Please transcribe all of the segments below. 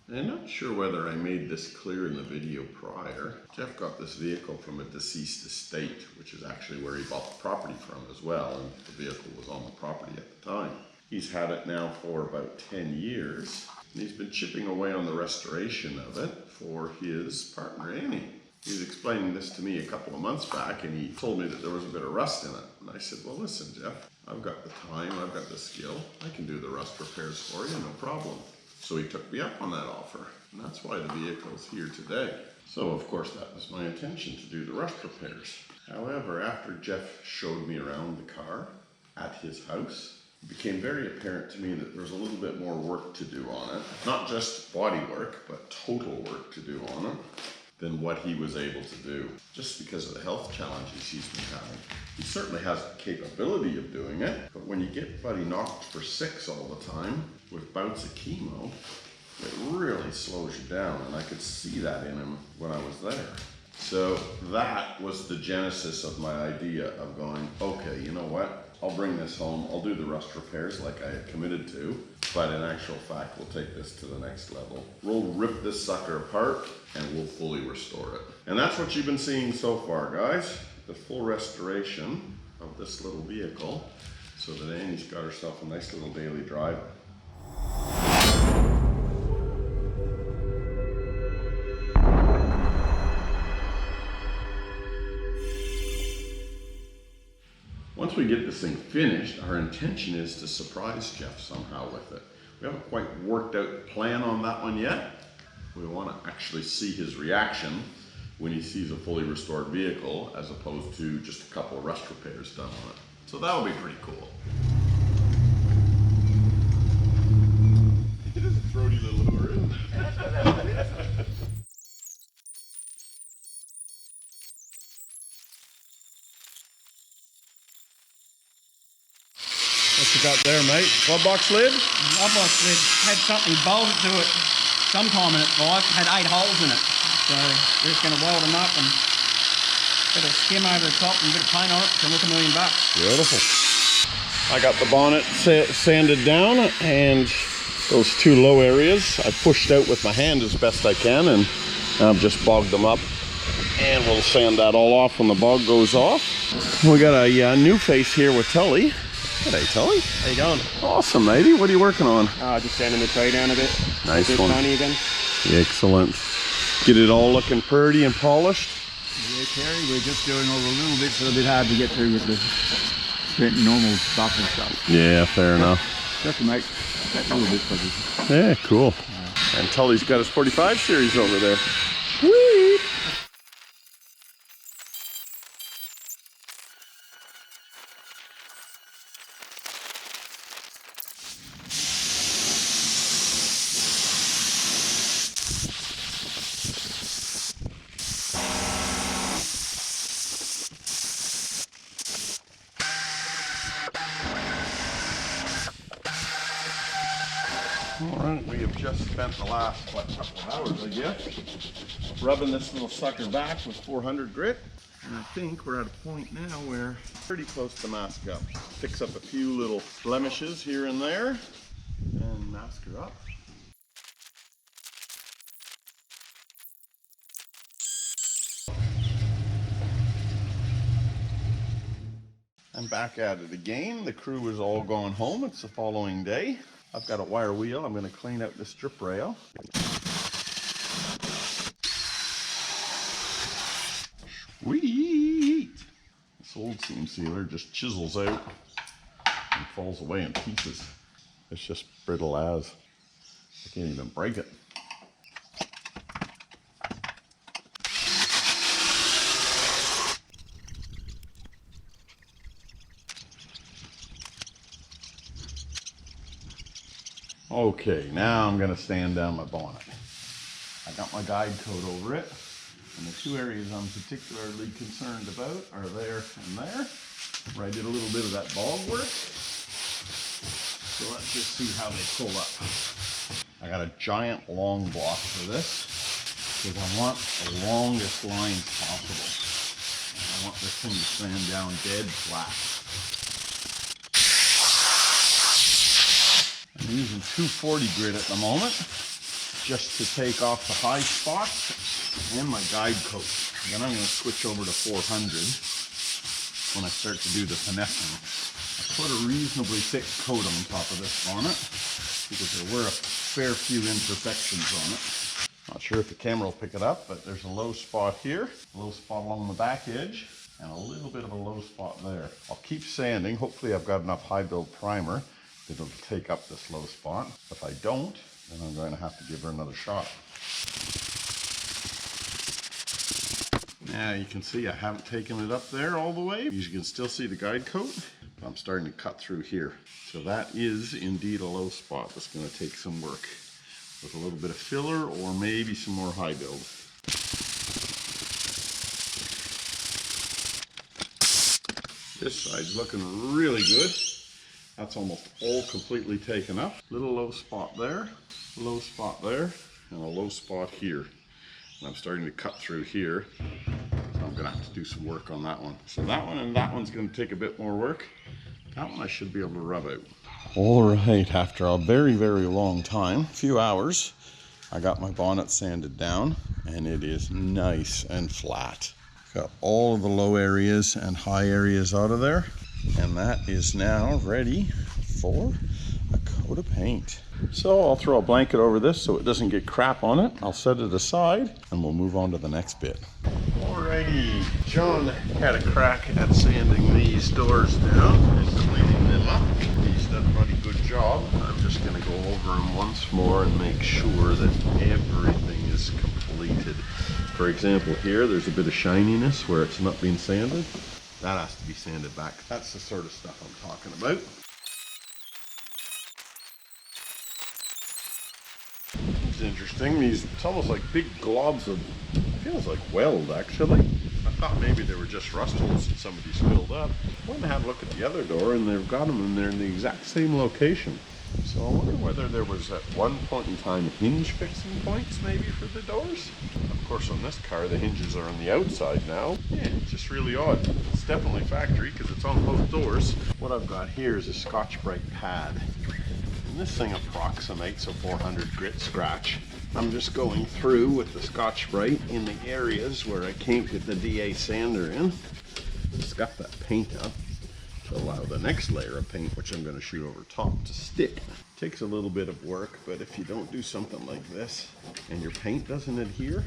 I'm not sure whether I made this clear in the video prior. Jeff got this vehicle from a deceased estate, which is actually where he bought the property from as well, and the vehicle was on the property at the time. He's had it now for about 10 years, and he's been chipping away on the restoration of it for his partner, Amy. He was explaining this to me a couple of months back, and he told me that there was a bit of rust in it. And I said, well, listen, Jeff, I've got the time, I've got the skill, I can do the rust repairs for you, no problem. So he took me up on that offer, and that's why the vehicle is here today. So of course that was my intention, to do the rust repairs. However, after Jeff showed me around the car at his house, it became very apparent to me that there was a little bit more work to do on it. Not just body work, but total work to do on it than what he was able to do, just because of the health challenges he's been having. He certainly has the capability of doing it, but when you get buddy knocked for 6 all the time with bouts of chemo, it really slows you down, and I could see that in him when I was there. So that was the genesis of my idea of going, okay, you know what? I'll bring this home, I'll do the rust repairs like I had committed to, but in actual fact, we'll take this to the next level. We'll rip this sucker apart and we'll fully restore it. And that's what you've been seeing so far, guys. The full restoration of this little vehicle so that Amy's got herself a nice little daily drive. Once we get this thing finished, our intention is to surprise Jeff somehow with it. We haven't quite worked out the plan on that one yet. We want to actually see his reaction when he sees a fully restored vehicle as opposed to just a couple of rust repairs done on it. So that'll be pretty cool. It is a throaty little lure, isn't it? What you got there, mate? Club box lid? Club box lid had something bolted to it sometime in its life. Had 8 holes in it. So we're just going to weld them up and put a skim over the top and a bit of paint on it. So look $1 million. Beautiful. I got the bonnet sanded down, and those 2 low areas I pushed out with my hand as best I can, and I've just bogged them up. And we'll sand that all off when the bog goes off. We got a new face here with Tully. G'day, Tully. How you going? Awesome, matey. What are you working on? Just sanding the tray down a bit. Nice one. Again. Excellent. Get it all looking pretty and polished. Yeah, Terry, we're just doing all the little bits that are a bit hard to get through with the normal buff and stuff. Yeah, fair enough. Just to make that little bit positive. Yeah, cool. And Tully's got his 45 series over there. Sweet. Alright, we have just spent the last, couple of hours, I guess, rubbing this little sucker back with 400 grit. And I think we're at a point now where pretty close to mask up. Fix up a few little blemishes here and there, and mask her up. I'm back at it again. The crew is all gone home. It's the following day. I've got a wire wheel. I'm going to clean out the strip rail. Sweet! This old seam sealer just chisels out and falls away in pieces. It's just brittle as. I can't even break it. Okay, now I'm going to sand down my bonnet. I got my guide coat over it, and the 2 areas I'm particularly concerned about are there and there, where I did a little bit of that bog work. So let's just see how they pull up. I got a giant long block for this, because I want the longest lines possible. And I want this thing to sand down dead flat. I'm using 240 grit at the moment, just to take off the high spots and my guide coat. Then I'm going to switch over to 400 when I start to do the finessing. I put a reasonably thick coat on top of this bonnet because there were a fair few imperfections on it. Not sure if the camera will pick it up, but there's a low spot here, a low spot along the back edge, and a little bit of a low spot there. I'll keep sanding. Hopefully I've got enough high build primer that it'll take up this low spot. If I don't, then I'm going to have to give her another shot. Now you can see I haven't taken it up there all the way. You can still see the guide coat. I'm starting to cut through here. So that is indeed a low spot that's going to take some work with a little bit of filler or maybe some more high build. This side's looking really good. That's almost all completely taken up. Little low spot there, low spot there, and a low spot here. And I'm starting to cut through here. So I'm gonna have to do some work on that one. So that one and that one's gonna take a bit more work. That one I should be able to rub out. All right, after a very, very long time, a few hours, I got my bonnet sanded down and it is nice and flat. Got all of the low areas and high areas out of there. And that is now ready for a coat of paint. So I'll throw a blanket over this so it doesn't get crap on it. I'll set it aside and we'll move on to the next bit. Alrighty, John had a crack at sanding these doors down and cleaning them up. He's done a pretty good job. I'm just going to go over them once more and make sure that everything is completed. For example, here there's a bit of shininess where it's not been sanded. That has to be sanded back. That's the sort of stuff I'm talking about. It's interesting. It's almost like big globs of, feels like weld actually. I thought maybe they were just rust holes that somebody's filled up. I went and had a look at the other door and they've got them in there in the exact same location. So I wonder whether there was at one point in time hinge fixing points maybe for the doors. Of course on this car the hinges are on the outside now. Yeah, it's just really odd. It's definitely factory because it's on both doors. What I've got here is a Scotch-Brite pad. And this thing approximates a 400 grit scratch. I'm just going through with the Scotch-Brite in the areas where I can't get the DA sander in. Scuff that paint up to allow the next layer of paint, which I'm going to shoot over top, to stick. Takes a little bit of work, but if you don't do something like this and your paint doesn't adhere,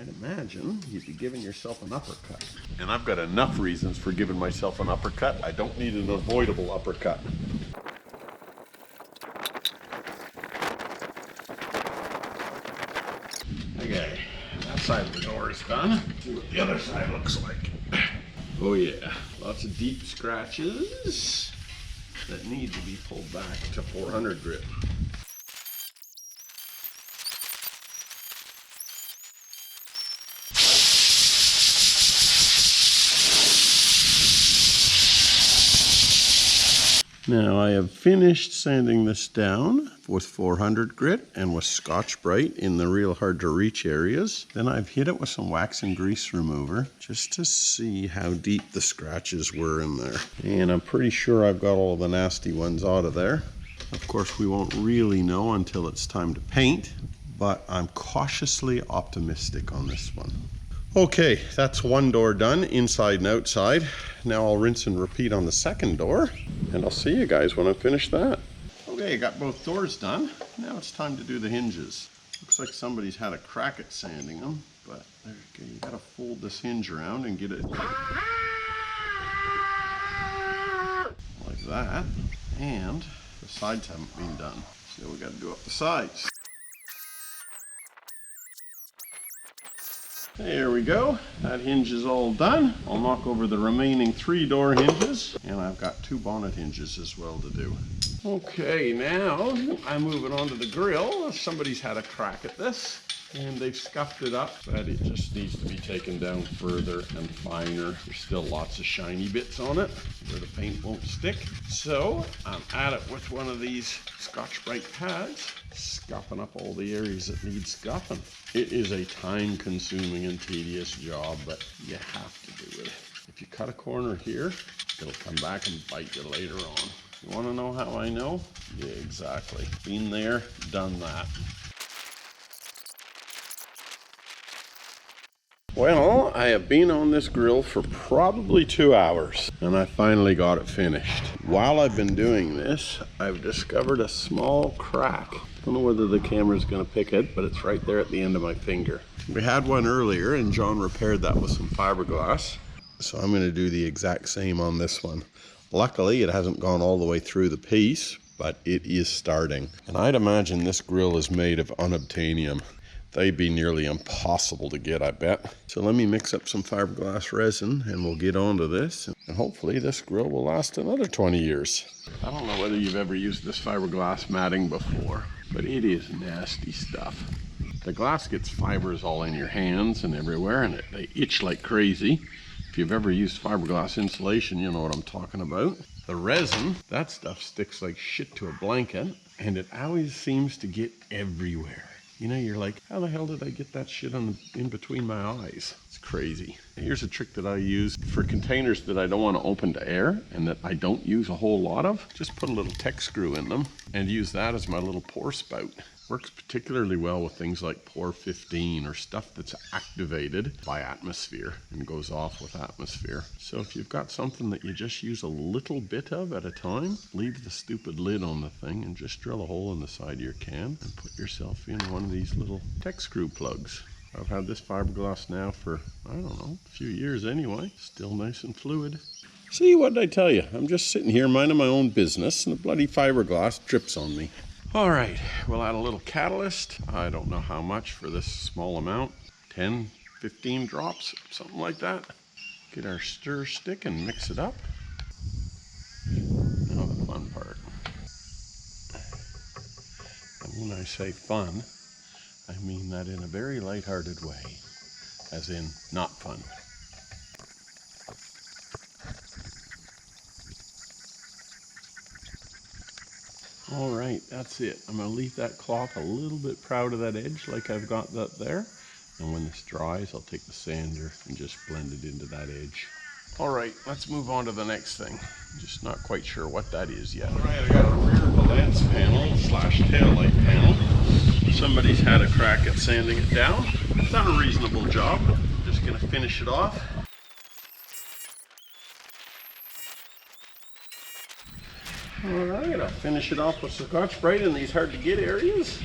I'd imagine you'd be giving yourself an uppercut. And I've got enough reasons for giving myself an uppercut. I don't need an avoidable uppercut. Okay, that side of the door is done. Let's see what the other side looks like. Oh yeah, lots of deep scratches that need to be pulled back to 400 grit. Now I have finished sanding this down with 400 grit and with Scotch-Brite in the real hard to reach areas. Then I've hit it with some wax and grease remover just to see how deep the scratches were in there. And I'm pretty sure I've got all the nasty ones out of there. Of course we won't really know until it's time to paint, but I'm cautiously optimistic on this one. Okay, that's one door done, inside and outside. Now I'll rinse and repeat on the second door, and I'll see you guys when I finish that. Okay, got both doors done. Now it's time to do the hinges. Looks like somebody's had a crack at sanding them, but there you go. You gotta fold this hinge around and get it like that. And the sides haven't been done, so we gotta do up the sides. There we go, that hinge is all done. I'll knock over the remaining 3 door hinges, and I've got 2 bonnet hinges as well to do. Okay, now I'm moving on to the grill. Somebody's had a crack at this, and they've scuffed it up, but it just needs to be taken down further and finer. There's still lots of shiny bits on it where the paint won't stick. So I'm at it with one of these Scotch-Brite pads, scuffing up all the areas that need scuffing. It is a time-consuming and tedious job, but you have to do it. If you cut a corner here, it'll come back and bite you later on. You want to know how I know? Yeah, exactly. Been there, done that. Well, I have been on this grill for probably 2 hours, and I finally got it finished. While I've been doing this, I've discovered a small crack. I don't know whether the camera's gonna pick it, but it's right there at the end of my finger. We had one earlier, and John repaired that with some fiberglass. So I'm gonna do the exact same on this one. Luckily, it hasn't gone all the way through the piece, but it is starting. And I'd imagine this grill is made of unobtainium. They'd be nearly impossible to get, I bet. So let me mix up some fiberglass resin and we'll get onto this. And hopefully this grill will last another 20 years. I don't know whether you've ever used this fiberglass matting before, but it is nasty stuff. The glass gets fibers all in your hands and everywhere, and they itch like crazy. If you've ever used fiberglass insulation, you know what I'm talking about. The resin, that stuff sticks like shit to a blanket, and it always seems to get everywhere. You know, you're like, how the hell did I get that shit in between my eyes? It's crazy. Here's a trick that I use for containers that I don't want to open to air and that I don't use a whole lot of. Just put a little tech screw in them and use that as my little pour spout. Works particularly well with things like Pour 15 or stuff that's activated by atmosphere and goes off with atmosphere. So if you've got something that you just use a little bit of at a time, leave the stupid lid on the thing and just drill a hole in the side of your can and put yourself in one of these little tech screw plugs. I've had this fiberglass now for, I don't know, a few years anyway. Still nice and fluid. See, what did I tell you? I'm just sitting here minding my own business and the bloody fiberglass drips on me. All right, we'll add a little catalyst. I don't know how much for this small amount. 10, 15 drops, something like that. Get our stir stick and mix it up. Now the fun part. And when I say fun, I mean that in a very lighthearted way, as in not fun. All right, that's it. I'm gonna leave that cloth a little bit proud of that edge like I've got that there. And when this dries, I'll take the sander and just blend it into that edge. All right, let's move on to the next thing. I'm just not quite sure what that is yet. All right, I got a rear valance panel slash taillight panel. Somebody's had a crack at sanding it down. Done a reasonable job. Just gonna finish it off. All right, I'll finish it off with Scotch-Brite in these hard-to-get areas.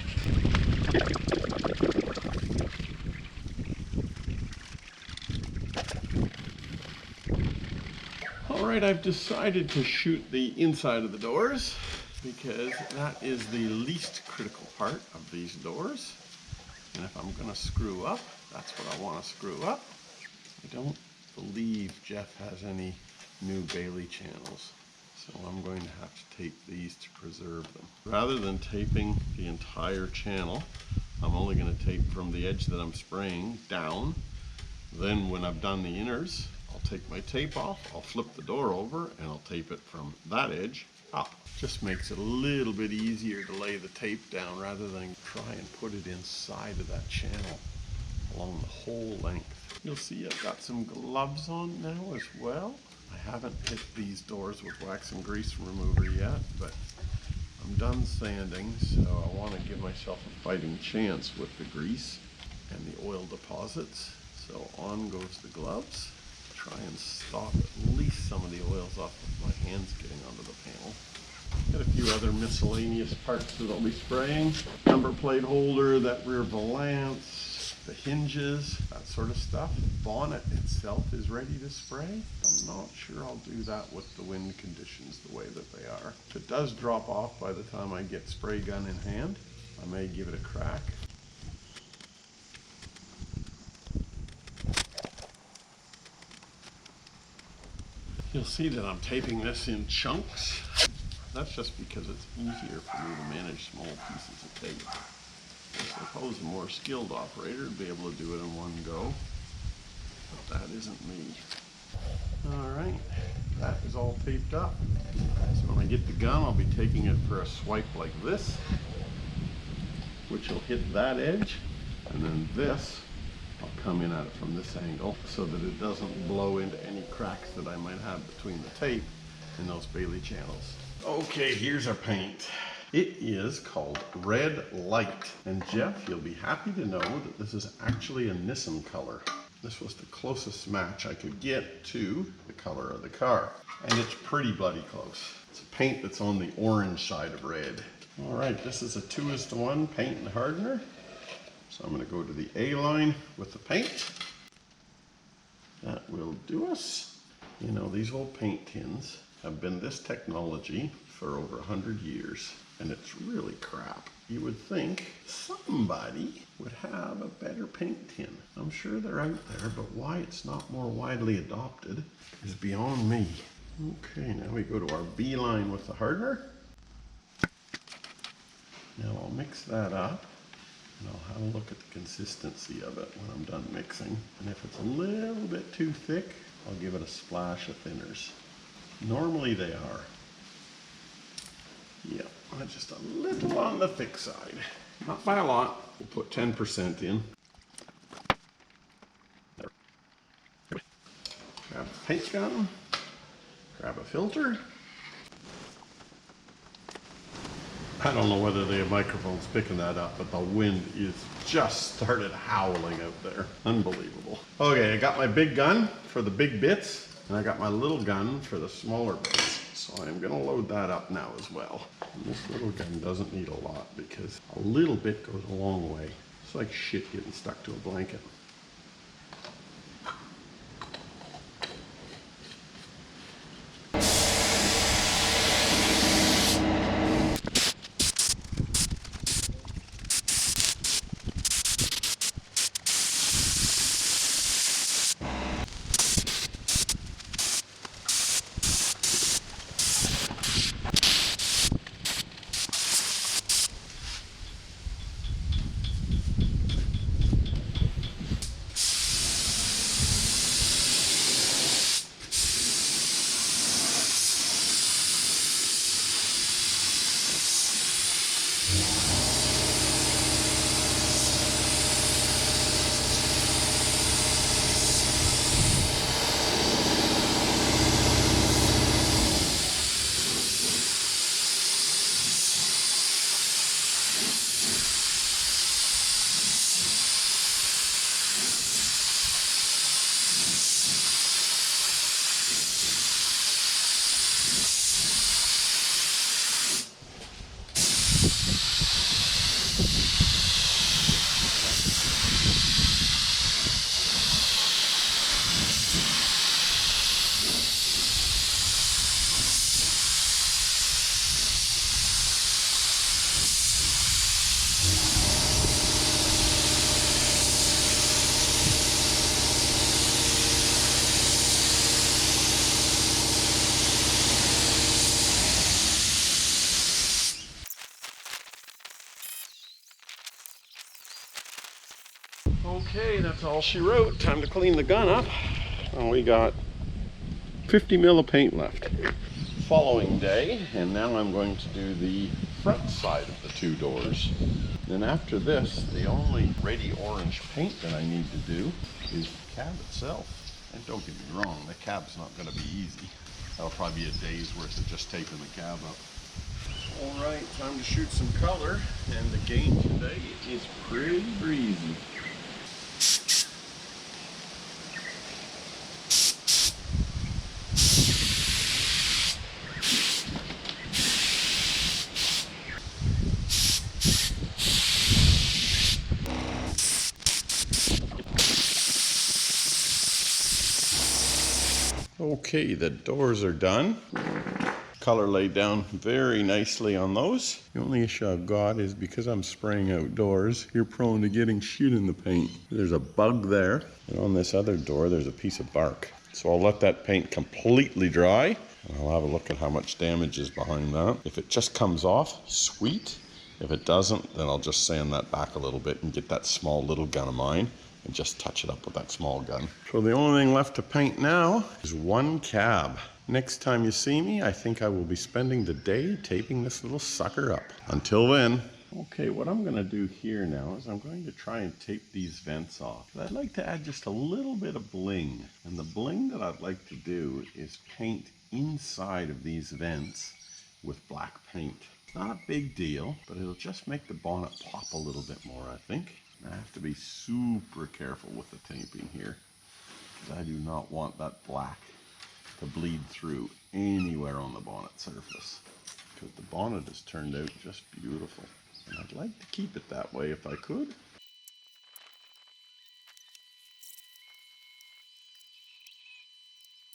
All right, I've decided to shoot the inside of the doors because that is the least critical part of these doors. And if I'm gonna screw up, that's what I wanna screw up. I don't believe Jeff has any new Bailey channels. So I'm going to have to tape these to preserve them. Rather than taping the entire channel, I'm only going to tape from the edge that I'm spraying down. Then when I've done the inners, I'll take my tape off, I'll flip the door over, and I'll tape it from that edge up. Just makes it a little bit easier to lay the tape down rather than try and put it inside of that channel along the whole length. You'll see I've got some gloves on now as well. I haven't hit these doors with wax and grease remover yet, but I'm done sanding, so I want to give myself a fighting chance with the grease and the oil deposits. So on goes the gloves. Try and stop at least some of the oils off of my hands getting onto the panel. Got a few other miscellaneous parts that I'll be spraying. Number plate holder, that rear valance, the hinges, that sort of stuff. Bonnet itself is ready to spray. I'm not sure I'll do that with the wind conditions the way that they are. If it does drop off by the time I get spray gun in hand, I may give it a crack. You'll see that I'm taping this in chunks. That's just because it's easier for me to manage small pieces of tape. I suppose a more skilled operator would be able to do it in one go, but that isn't me. All right, that is all taped up. So when I get the gun, I'll be taking it for a swipe like this, which will hit that edge, and then this, I'll come in at it from this angle so that it doesn't blow into any cracks that I might have between the tape and those Bailey channels. Okay, here's our paint. It is called Red Light. And Jeff, you'll be happy to know that this is actually a Nissan color. This was the closest match I could get to the color of the car. And it's pretty bloody close. It's a paint that's on the orange side of red. All right, this is a 2:1 paint and hardener. So I'm going to go to the A line with the paint. That will do us. You know, these old paint tins have been this technology for over 100 years, and it's really crap. You would think somebody would have a better paint tin. I'm sure they're out there, but why it's not more widely adopted is beyond me. Okay, now we go to our B line with the hardener. Now I'll mix that up, and I'll have a look at the consistency of it when I'm done mixing. And if it's a little bit too thick, I'll give it a splash of thinners. Normally they are. Yeah, just a little on the thick side. Not by a lot. We'll put 10% in. Grab a paint gun. Grab a filter. I don't know whether the microphone's picking that up, but the wind is just started howling out there. Unbelievable. Okay, I got my big gun for the big bits, and I got my little gun for the smaller bits. So I'm gonna load that up now as well. And this little gun doesn't need a lot because a little bit goes a long way. It's like shit getting stuck to a blanket. Okay, that's all she wrote. Time to clean the gun up. And we got 50 mil of paint left. Following day, and now I'm going to do the front side of the two doors. Then after this, the only ready orange paint that I need to do is the cab itself. And don't get me wrong, the cab's not going to be easy. That'll probably be a day's worth of just taping the cab up. All right, time to shoot some color, and the game today is pretty breezy. Okay, the doors are done. Color laid down very nicely on those. The only issue I've got is because I'm spraying outdoors, you're prone to getting shit in the paint. There's a bug there, and on this other door there's a piece of bark. So I'll let that paint completely dry, and I'll have a look at how much damage is behind that. If it just comes off, sweet. If it doesn't, then I'll just sand that back a little bit and get that small little gun of mine and just touch it up with that small gun. So the only thing left to paint now is one cab. Next time you see me, I think I will be spending the day taping this little sucker up. Until then. Okay, what I'm gonna do here now is I'm going to try and tape these vents off. I'd like to add just a little bit of bling. And the bling that I'd like to do is paint inside of these vents with black paint. Not a big deal, but it'll just make the bonnet pop a little bit more, I think. I have to be super careful with the taping here, because I do not want that black to bleed through anywhere on the bonnet surface, because the bonnet has turned out just beautiful, and I'd like to keep it that way if I could.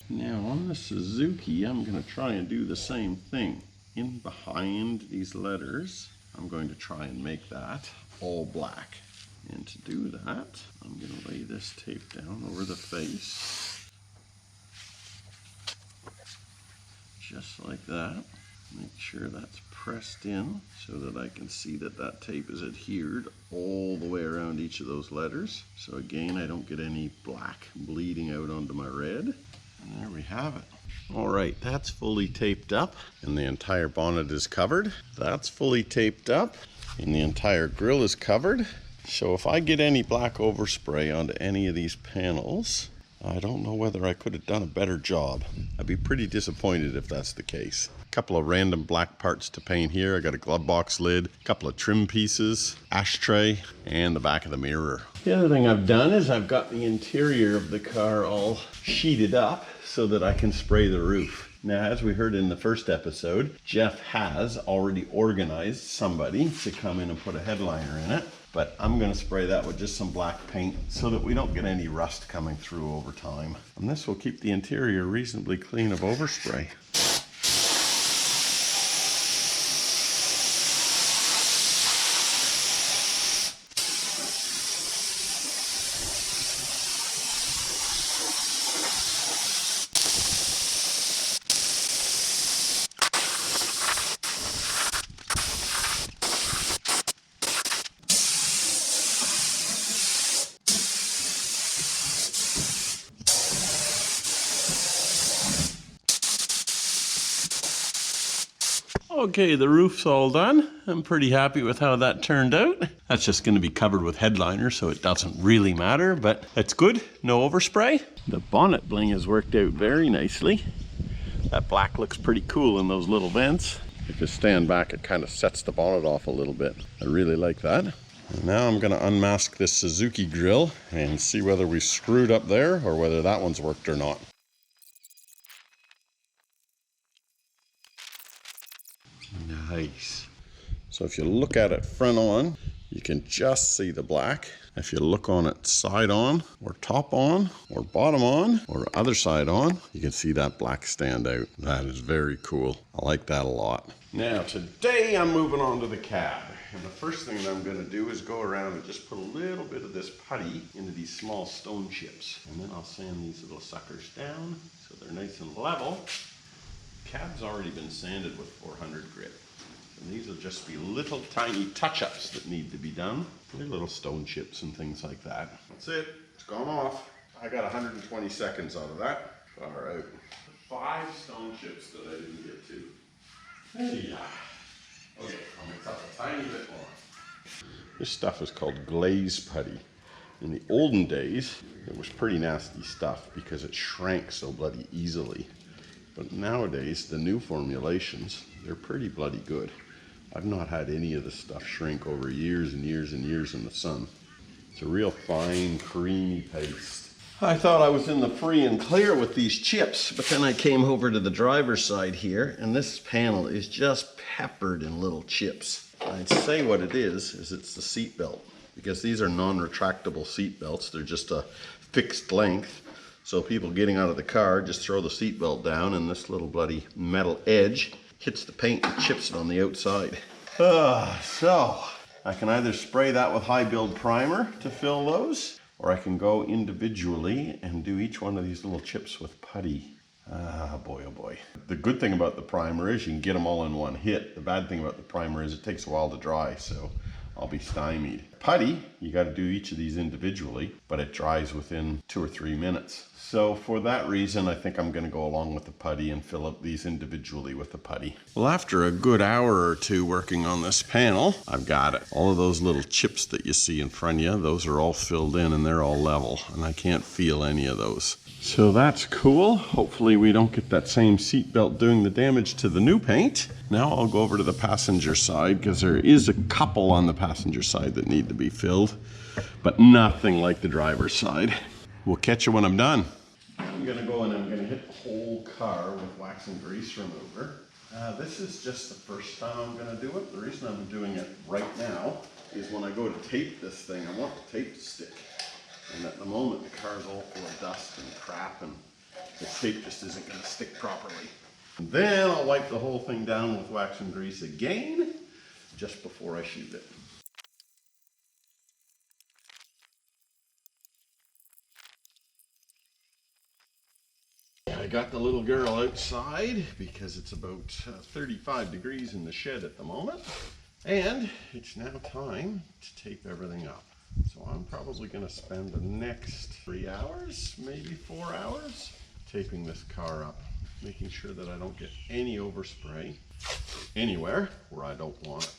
Now on the Suzuki, I'm going to try and do the same thing. In behind these letters, I'm going to try and make that all black. And to do that, I'm going to lay this tape down over the face. Just like that. Make sure that's pressed in so that I can see that that tape is adhered all the way around each of those letters. So again, I don't get any black bleeding out onto my red. And there we have it. All right, that's fully taped up and the entire bonnet is covered. That's fully taped up and the entire grille is covered. So if I get any black overspray onto any of these panels, I don't know whether I could have done a better job. I'd be pretty disappointed if that's the case. A couple of random black parts to paint here. I got a glove box lid, a couple of trim pieces, ashtray, and the back of the mirror. The other thing I've done is I've got the interior of the car all sheeted up so that I can spray the roof. Now, as we heard in the first episode, Jeff has already organized somebody to come in and put a headliner in it. But I'm going to spray that with just some black paint so that we don't get any rust coming through over time. And this will keep the interior reasonably clean of overspray. Okay, the roof's all done. I'm pretty happy with how that turned out. That's just going to be covered with headliner, so it doesn't really matter, but it's good. No overspray. The bonnet bling has worked out very nicely. That black looks pretty cool in those little vents. If you stand back, it kind of sets the bonnet off a little bit. I really like that. And now I'm going to unmask this Suzuki grill and see whether we screwed up there or whether that one's worked or not. Nice. So if you look at it front on, you can just see the black. If you look on it side on, or top on, or bottom on, or other side on, you can see that black stand out. That is very cool. I like that a lot. Now today I'm moving on to the cab. And the first thing that I'm going to do is go around and just put a little bit of this putty into these small stone chips. And then I'll sand these little suckers down so they're nice and level. The cab's already been sanded with 400 grit. And these will just be little tiny touch-ups that need to be done. They're little stone chips and things like that. That's it. It's gone off. I got 120 seconds out of that. Far out. 5 stone chips that I didn't get to. Hey, okay, I'll mix up a tiny bit more. This stuff is called glaze putty. In the olden days, it was pretty nasty stuff because it shrank so bloody easily. But nowadays, the new formulations, they're pretty bloody good. I've not had any of this stuff shrink over years and years and years in the sun. It's a real fine, creamy paste. I thought I was in the free and clear with these chips, but then I came over to the driver's side here, and this panel is just peppered in little chips. I'd say what it is it's the seat belt, because these are non-retractable seat belts. They're just a fixed length. So people getting out of the car just throw the seat belt down, and this little bloody metal edge hits the paint and chips it on the outside. So I can either spray that with high build primer to fill those, or I can go individually and do each one of these little chips with putty. Boy, oh boy. The good thing about the primer is you can get them all in one hit. The bad thing about the primer is it takes a while to dry, so I'll be stymied. Putty, you got to do each of these individually, but it dries within 2 or 3 minutes. So for that reason, I think I'm going to go along with the putty and fill up these individually with the putty. Well, after a good hour or two working on this panel, I've got it. All of those little chips that you see in front of you, those are all filled in and they're all level, and I can't feel any of those. So that's cool. Hopefully we don't get that same seat belt doing the damage to the new paint. Now I'll go over to the passenger side because there is a couple on the passenger side that need to be filled. but nothing like the driver's side. We'll catch you when I'm done. I'm gonna go and I'm gonna hit the whole car with wax and grease remover. This is just the first time I'm gonna do it. The reason I'm doing it right now is when I go to tape this thing, I want the tape to stick. And at the moment, the car's all full of dust and crap, and the tape just isn't gonna stick properly. And then I'll wipe the whole thing down with wax and grease again, just before I shoot it. I got the little girl outside because it's about 35 degrees in the shed at the moment, and it's now time to tape everything up. So I'm probably going to spend the next 3 hours, maybe 4 hours, taping this car up, making sure that I don't get any overspray anywhere where I don't want it.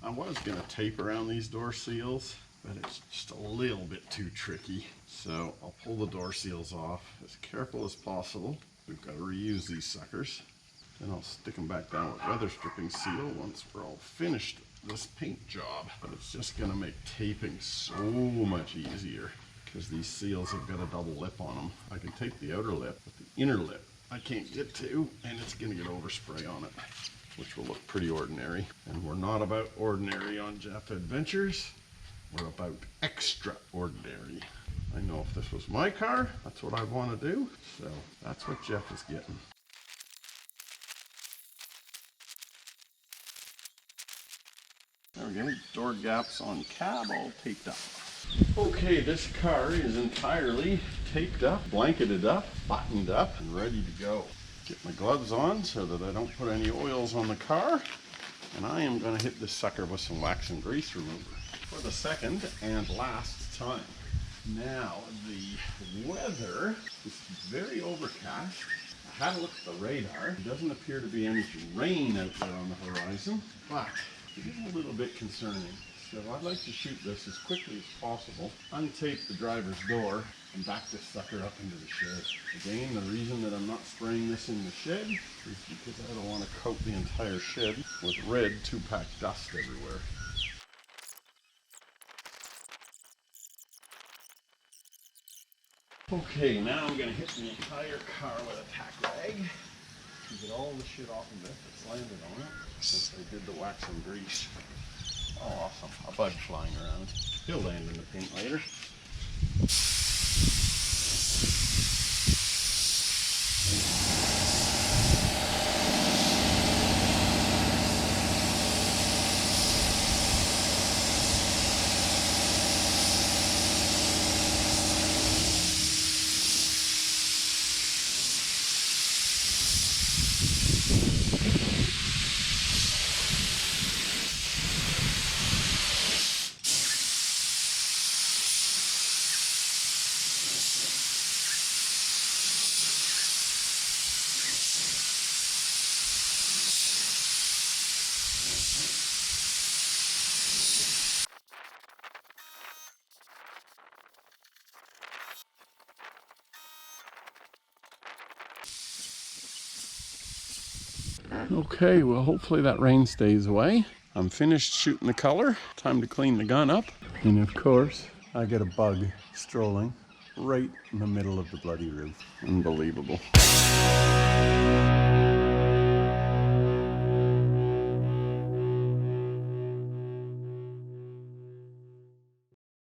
I was going to tape around these door seals, but it's just a little bit too tricky. So I'll pull the door seals off as careful as possible. We've got to reuse these suckers. Then I'll stick them back down with weather stripping seal once we're all finished this paint job. But it's just going to make taping so much easier because these seals have got a double lip on them. I can tape the outer lip, but the inner lip I can't get to, and it's going to get overspray on it, which will look pretty ordinary. And we're not about ordinary on Jafffa Adventures. We're about extraordinary. I know if this was my car, that's what I'd want to do. So that's what Jeff is getting. There we go, door gaps on cab all taped up. Okay, this car is entirely taped up, blanketed up, buttoned up, and ready to go. Get my gloves on so that I don't put any oils on the car. And I am going to hit this sucker with some wax and grease remover for the second and last time. Now, the weather is very overcast. I had a look at the radar. It doesn't appear to be any rain out there on the horizon, but it is a little bit concerning. So I'd like to shoot this as quickly as possible, untape the driver's door, and back this sucker up into the shed. Again, the reason that I'm not spraying this in the shed is because I don't want to coat the entire shed with red 2-pack dust everywhere. Okay, now I'm going to hit the entire car with a tack rag to get all the shit off of it that's landed on it since I did the wax and grease. Oh, awesome. A bug flying around. He'll land in the paint later. Okay, well hopefully that rain stays away. I'm finished shooting the color. Time to clean the gun up. And of course, I get a bug strolling right in the middle of the bloody roof. Unbelievable.